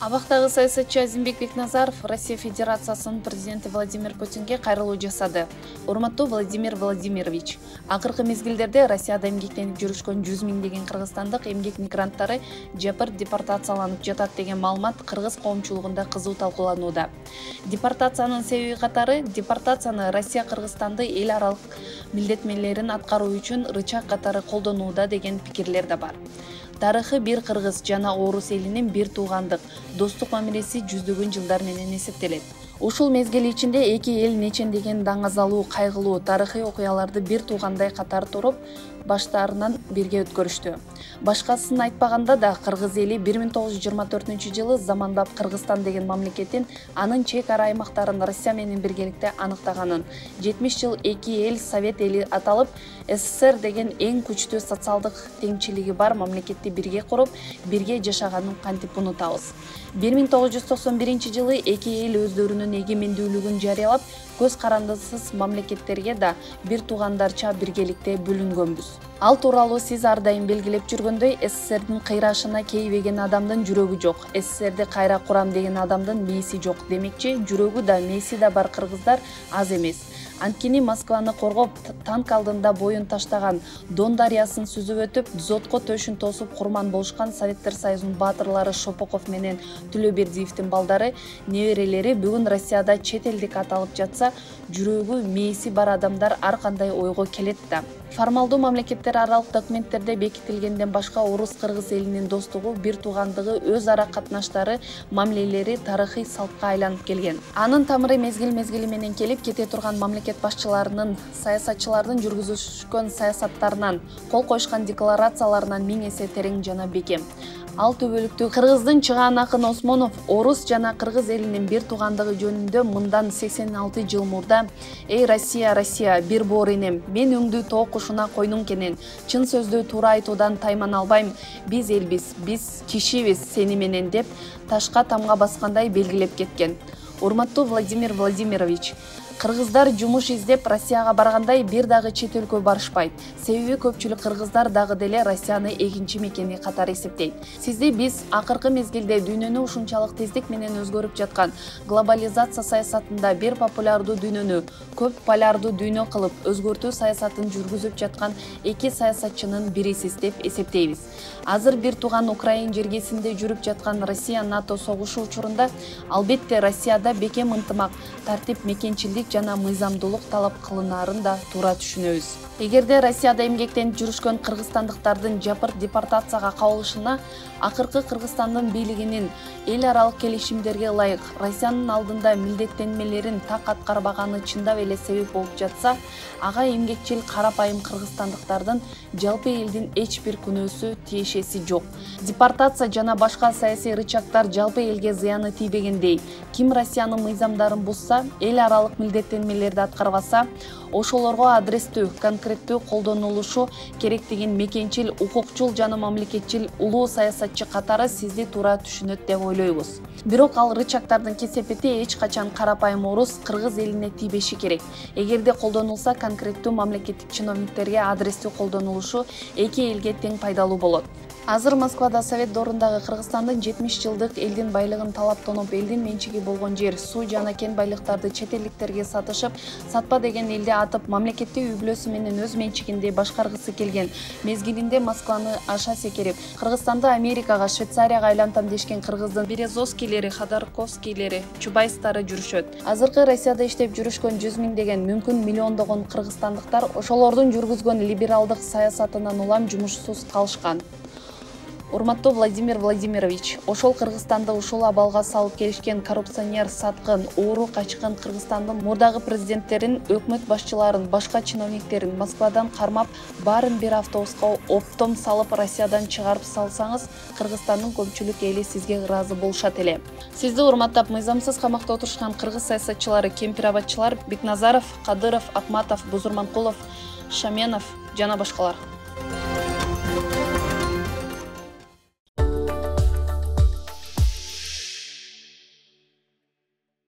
Абактагы саясатчы Азимбек Бекназаров Россия Федерациясынын президенти Владимир Путинге кайрылуу жасады. Урматтуу Владимир Владимирович, акыркы мезгилдерде Россияда эмгектенип жүрүшкөн 100 миңдеген кыргызстандык эмгек мигранттары жапыр депортацияланып жатат деген маалымат кыргыз коомчулугунда кызуу талкууланууда. Депортациянын себеби катары депортацияны Россия Кыргызстанды эл аралык милдеттенмелерин аткаруу үчүн рычаг катары колдонууда деген пикирлер да бар. Тарыхы бир кыргыз жана орус элинин бир туугандык, достук мамилеси жүздөгөн жылдар менен эсептелет. Ушул мезгил ичинде эки эл нечендеген даңазалуу, кайгылуу тарыхый окуяларды бир туугандай катар туруп, баштарынан бирге өткөрүштү. Башкасын айтпаганда да кыргыз эли 1924-жылы замандап Кыргызстан деген мамлекеттин анын чек ара аймактарын Россия менен биргеликте аныктаганын, 70 жыл эки эл Совет эли аталып, СССР деген эң күчтүү социалдык теңчилиги бар мамлекетти бирге куруп, бирге жашаганын кантип унутабыз. 1991-жылы эки эл өздөрүнүн эгемендүүлүгүн жарыялап, көз карандысыз мамлекеттерге да бир туугандарча биргеликте бөлүнгөнбүз. Ал тууралуу сиз ар дайым белгилеп жүргөндөй, СССРдин кыйрашына кейбеген адамдын жүрөгү жок, СССРди кайра курам деген адамдын мээси жок демекчи, жүрөгү да мээси да бар кыргыздар аз эмес. Анткени Москваны коргоп, танк алдында боюн таштаган, Дон дарыясын сүзүп өтүп, Дзотко төшүн тосуп курман болушкан Советтер Союзунун баатырлары Шопоков менен Төлөбердиевдин балдары, неберелери бүгүн Россияда чет элдик аталып жатса, жүрөгү мээси бар адамдар ар кандай ойго келет да. Формалдуу мамлекеттер аралык документтерде бекитилгенден башка орус-кыргыз элинин достугу, бир туугандыгы, өз ара катнаштары, мамилелери тарыхый салтка айланып келген. Анын тамыры мезгил-мезгили менен келип кете турган мамлекет башчыларынын, саясатчылардын жүргүзүшкөн саясаттарынан, кол коюшкан декларацияларынан 1000 эсе терең жана бекем. Ал төбөлүктүү кыргыздын чыгаан акын Осмонов орус жана кыргыз элинин бир туугандыгы жөнүндө мындан 86 жыл мурда: "Эй Россия, Россия, бир боор энем, мен өңдүү тоо кушуна койнуң кенен, чын сөздү туура айтуудан таймана албайм, биз элбиз, биз кишибиз сени менен" деп ташка тамга баскандай белгилеп кеткен. Урматтуу Владимир Владимирович, кыргыздар жумуш издеп Россияга баргандай бир дагы чет өлкө барышпайт. Себеби көпчүлүк кыргыздар дагы деле Россияны экинчи мекени катары эсептейт. Сизди биз акыркы мезгилде дүйнөнү ушунчалык тездик менен өзгөрүп жаткан глобализация саясатында бир популярдуу дүйнөнү көп полярдуу дүйнө кылып өзгөртүү саясатын жүргүзүп жаткан эки саясатчынын бирисиз деп эсептейбиз. Азыр бир тууган Украин жергесинде жүрүп жаткан Россия НАТО согушу учурунда албетте Россияда бекем ынтымак, тартип, мекенчилдик жана мыйзамдуулук талап кылынаарын да туура түшүнөбүз. Эгерде Россияда эмгектенип жүрүшкөн кыргызстандыктардын жапыр депортацияга кабылышына акыркы Кыргызстандын бийлигинин эл аралык келишимдерге ылайык Россиянын алдында милдеттенмелерин так аткарбаганы чындап эле себеп болуп жатса, ага эмгекчил карапайым кыргызстандыктардын жалпы элдин эч бир күнөөсү тиешеси жок. Депортация жана башка саясий рычагдар жалпы элге зыяны тийбегендей, ким Россиянын мыйзамдарын бузса, эл аралык милдеттенмелерди аткарбаса, ошолорго адрестүү, конкреттүү колдонулушу керек деген мекенчил, укукчул жана мамлекетчил улуу саясатчы катары сизди туура түшүнөт деп ойлойбуз. Бирок ал рычагдардын кесепети эч качан карапайым орус, кыргыз элине тийбеши керек. Эгерде колдонулса, конкреттүү мамлекеттик чиновниктерге адрестүү колдонулушу эки элге тең пайдалуу болот. Азыр Москвада Совет доорундагы Кыргызстандын 70 жылдык элдин байлыгын талаптанып, элдин менчиги болгон жер, суу жана кен байлыктарды чет элдиктерге сатышып, сатпа деген элди атып, мамлекетти үй бүлөсү менен өз менчигинде башкаргысы келген мезгилинде Москваны аша секирип, Кыргызстанды Америкага, Швейцарияга айлантам дешкен кыргыздын Березовскийлери, Ходорковскийлери, Чубайстары жүрүшөт. Азыркы Россияда иштеп жүрүшкөн 100 миңдеген, мүмкүн миллиондогон кыргызстандыктар ошолордун жүргүзгөн либералдык саясатынан улам жумушсуз калышкан. Урматтуу Владимир Владимирович, ошол Кыргызстанды ушул абалга салып келишкен коррупционер, саткын, оору качкын Кыргызстандын мурдагы президенттерин, өкмөт башчыларын, башка чиновниктерин Москвадан кармап, баарын бир автобуска оптом салып Россиядан чыгарып салсаңыз, Кыргызстандын көпчүлүк эли сизге ыраазы болушат эле. Сизди урматтап, мыйзамсыз камакта отурушкан кыргыз саясатчылары, кемпир-абадчылар Бекназаров, Кадыров, Акматов, Бузурманкулов, Шаменов жана башкалар.